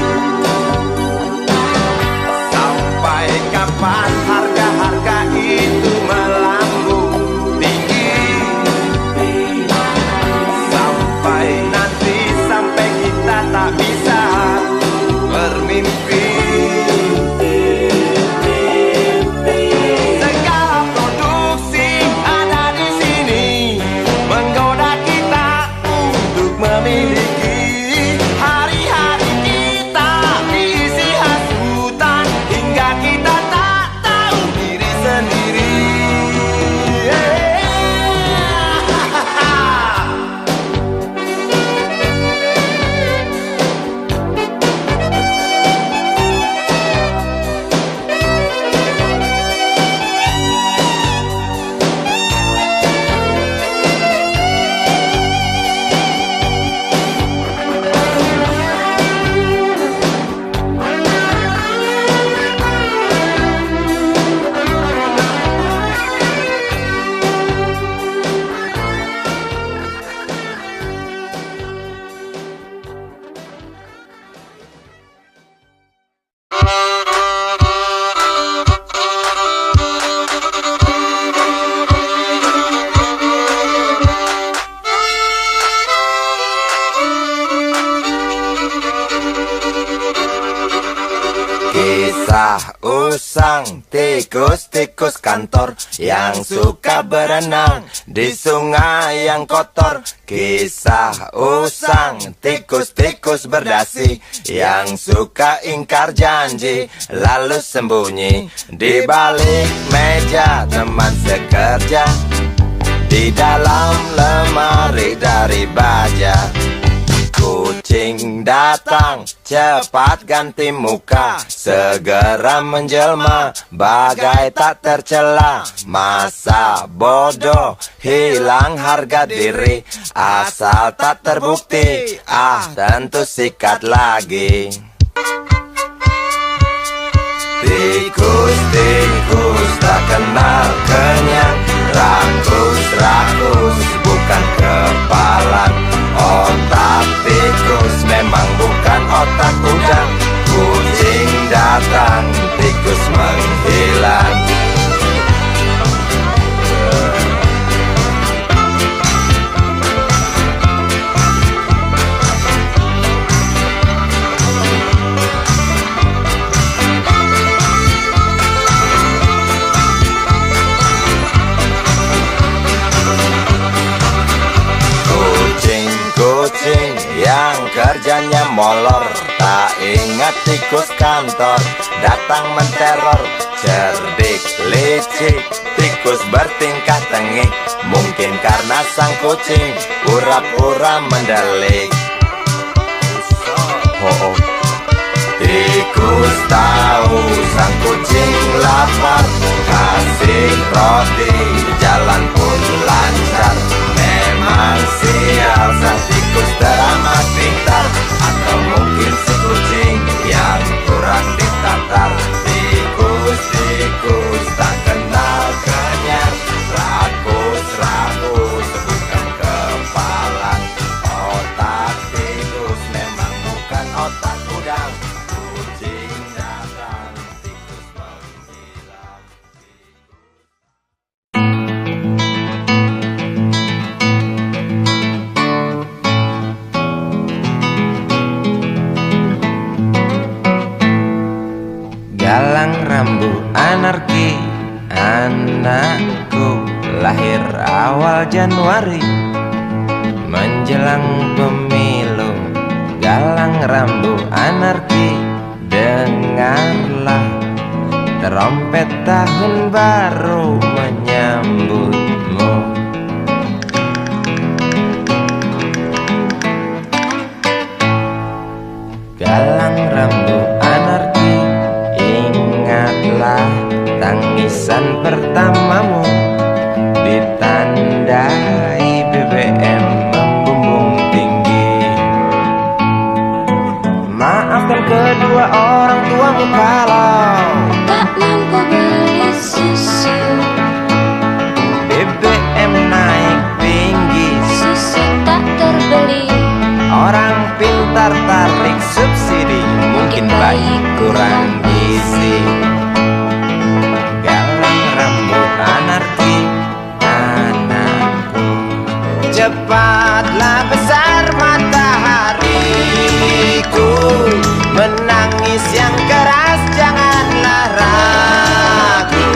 Sampai kapan harga-harga itu melambung tinggi? Sampai nanti, sampai kita tak bisa bermimpi. Segala produksi ada di sini, menggoda kita untuk memiliki. Hari-hari kita diisi hasutan, hingga kita tak tahu diri sendiri. Kisah usang tikus-tikus kantor yang suka berenang di sungai yang kotor. Kisah usang tikus-tikus berdasi yang suka ingkar janji lalu sembunyi di balik meja teman sekerja, di dalam lemari dari baja. Kucing datang, cepat ganti muka, segera menjelma, bagai tak tercela. Masa bodoh, hilang harga diri, asal tak terbukti, tentu sikat lagi. Tikus-tikus tak kenal kenyang, rakus-rakus bukan kepalan. Otak tikus memang bukan otak udang. Kucing datang, tikus menghilang. Kucing yang kerjanya molor, tak ingat tikus kantor, datang menteror. Cerdik, licik, tikus bertingkah tengik, mungkin karena sang kucing pura-pura mendelik. Tikus tahu sang kucing lapar, kasih roti, jalan pun lancar. Memang sial sang tikus teramat pintar, atau mungkin si kucing yang kurang ditatar. Tikus-tikus tak kenal kenyang, rakus-rakus bukan kepalan. Otak tikus memang bukan otak udang. Kucing datang, tikus menghilang. Galang rambu anarki, anakku lahir awal Januari menjelang pemilu. Galang rambu anarki, dengarlah trompet tahun baru menyambutmu. Galang rambu anarki, ingatlah tangisan pertamamu, ditandai BBM membumbung tinggi. Maafkan kedua orang tuamu kalau tak mampu beli susu, BBM naik tinggi, susu tak terbeli. orang pintar tarik subsidi, mungkin baik kurang gizi. Galang rambut anarki, anakku, cepatlah besar matahariku, menangis yang keras janganlah ragu,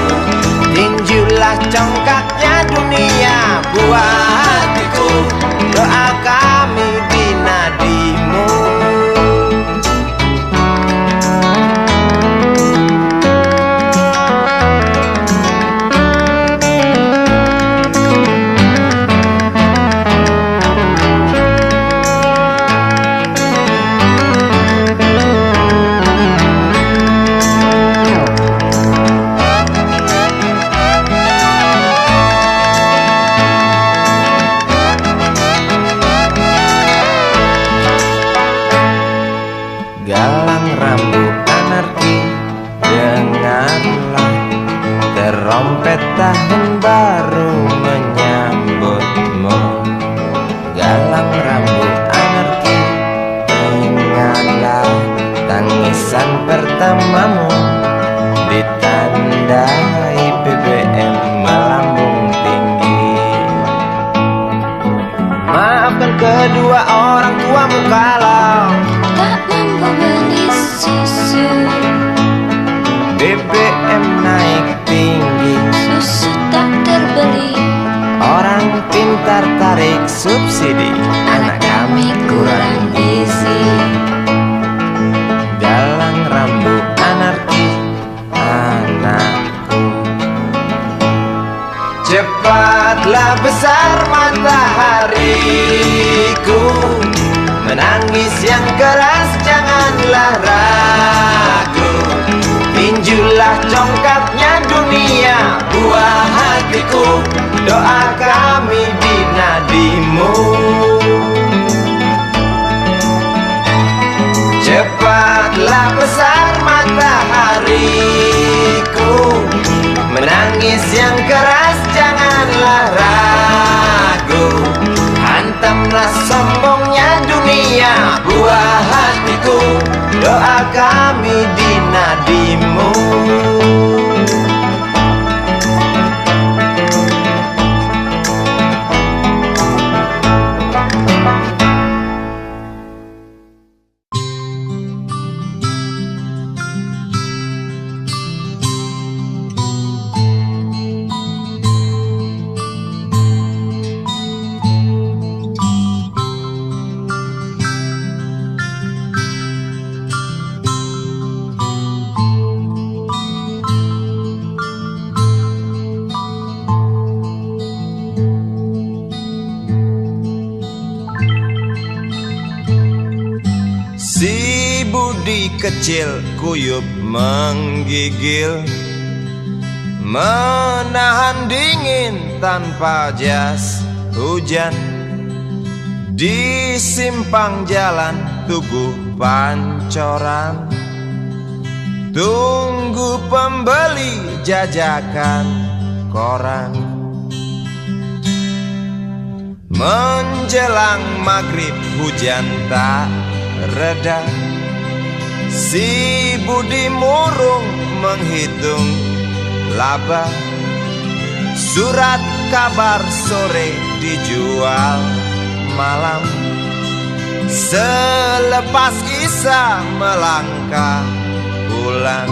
tinjulah congkaknya dunia buat hatiku, doa kami binadimu. Galang rambut anarki, dengarlah trompet tahun baru menyambutmu. Galang rambut anarki, ingatlah tangisan pertamamu, ditandai BBM melambung tinggi. Maafkan kedua orang tuamu kalau Tak mampu beli susu, kurang subsidi, Anak kami kurang gizi. galang rambut anarki anakku. Cepatlah besar matahariku, menangis yang keras janganlah ragu. Tinjulah congkaknya dunia, buah hatiku, doa kami di nadimu. Cepatlah besar matahariku, menangis yang keras janganlah ragu. Hantamlah sombongnya dunia, buah hatiku, doa kami di nadimu. Si Budi kecil kuyup menggigil, menahan dingin tanpa jas hujan. Di simpang jalan Tugu Pancoran, tunggu pembeli jajakan koran. Menjelang maghrib hujan tak reda, si Budi murung menghitung laba. Surat kabar sore dijual malam, selepas Isya melangkah pulang.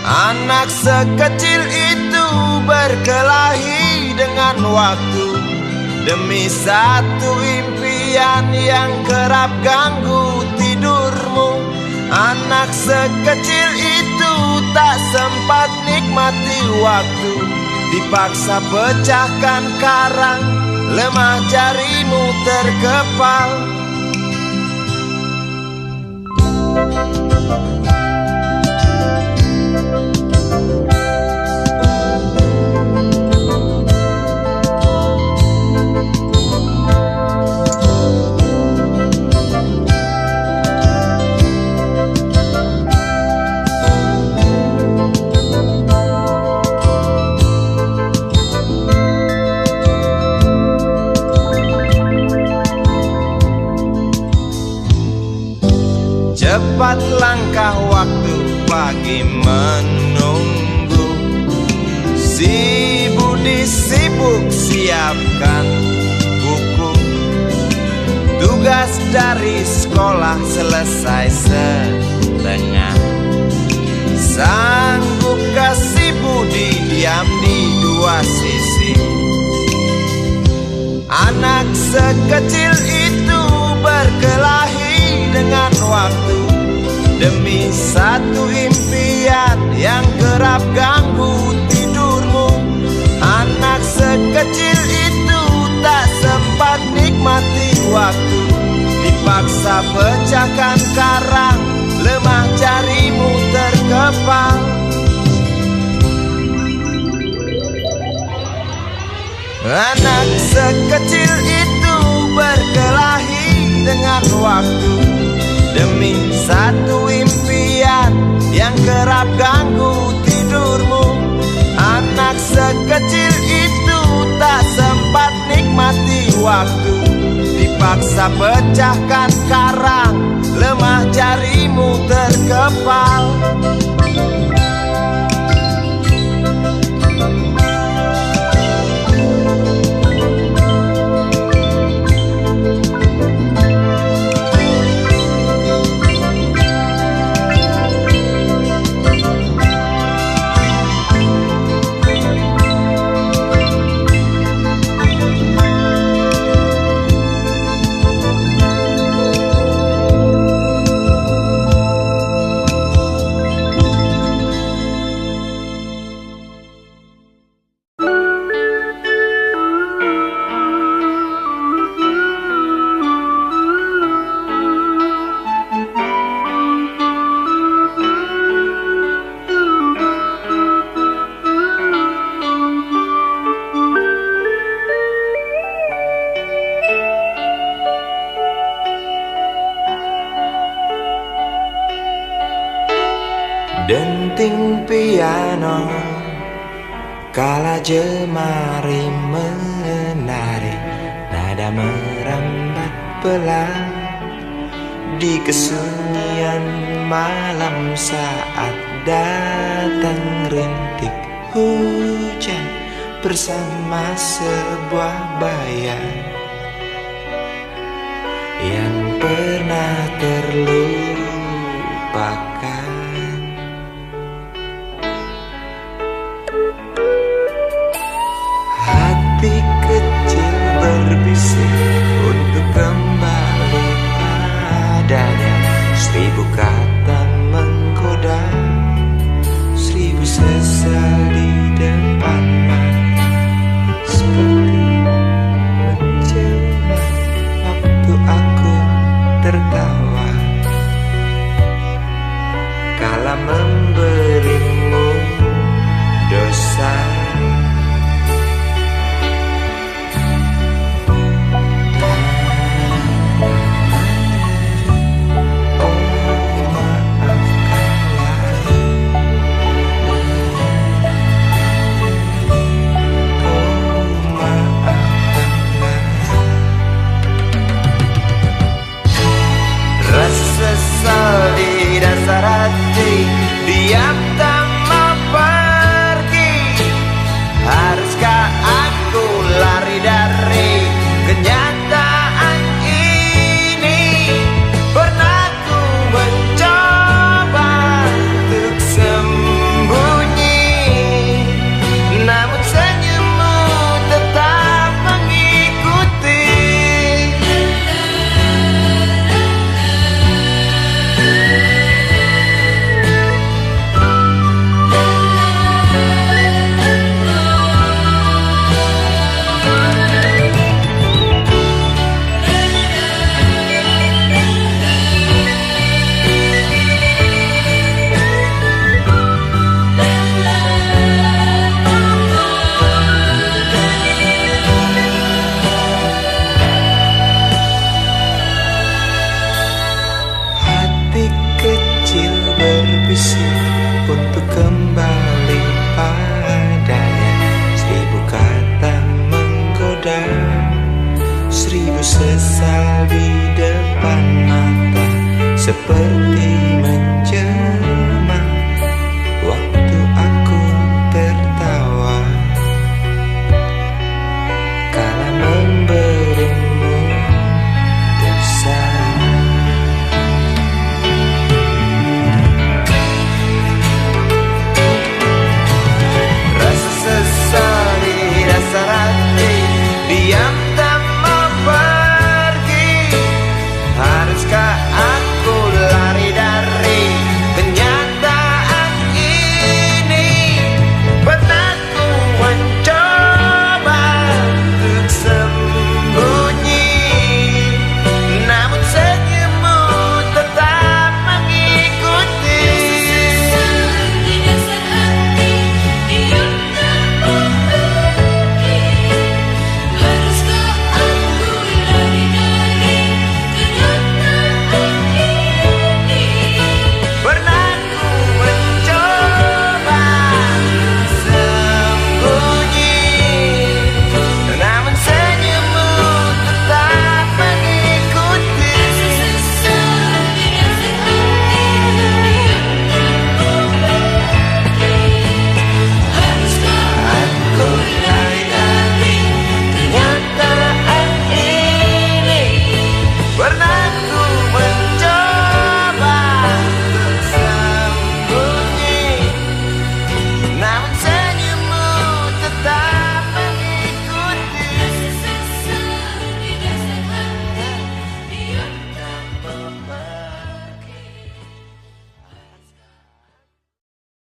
Anak sekecil itu berkelahi dengan waktu, demi satu impian yang kerap ganggu tidurmu. Anak sekecil itu tak sempat nikmati waktu, dipaksa pecahkan karang, lemah jarimu terkepal. Cepat langkah waktu, pagi menunggu. Si Budi sibuk siapkan buku, tugas dari sekolah selesai setengah. Sanggupkah si Budi diam di dua sisi? Anak sekecil itu berkelahi dengan waktu, demi satu impian yang kerap ganggu tidurmu. Anak sekecil itu tak sempat nikmati waktu, dipaksa pecahkan karang, lemah jarimu terkepal. Anak sekecil itu berkelahi dengan waktu, demi satu impian yang kerap ganggu tidurmu. Anak sekecil itu tak sempat nikmati waktu, dipaksa pecahkan karang, lemah jarimu terkepal. denting piano kala jemari menari, nada merambat pelan di kesunyian malam saat datang rintik hujan bersama sebuah bayang yang pernah terlupakan. Hati kecil berbisik untuk kembali padanya. 1000 kata menggoda, 1000 sesal di depan mata, seperti menjelma waktu aku tertawa kala memberimu dosa. Sesal di dasar hati, diam tak mau pergi. Haruskah aku lari dari kenyataan ini? Pernah ku mencoba untuk sembunyi, namun senyummu tetap mengikuti. Berbisik untuk kembali padanya. 1000 kata menggoda, 1000 sesal di depan mata, seperti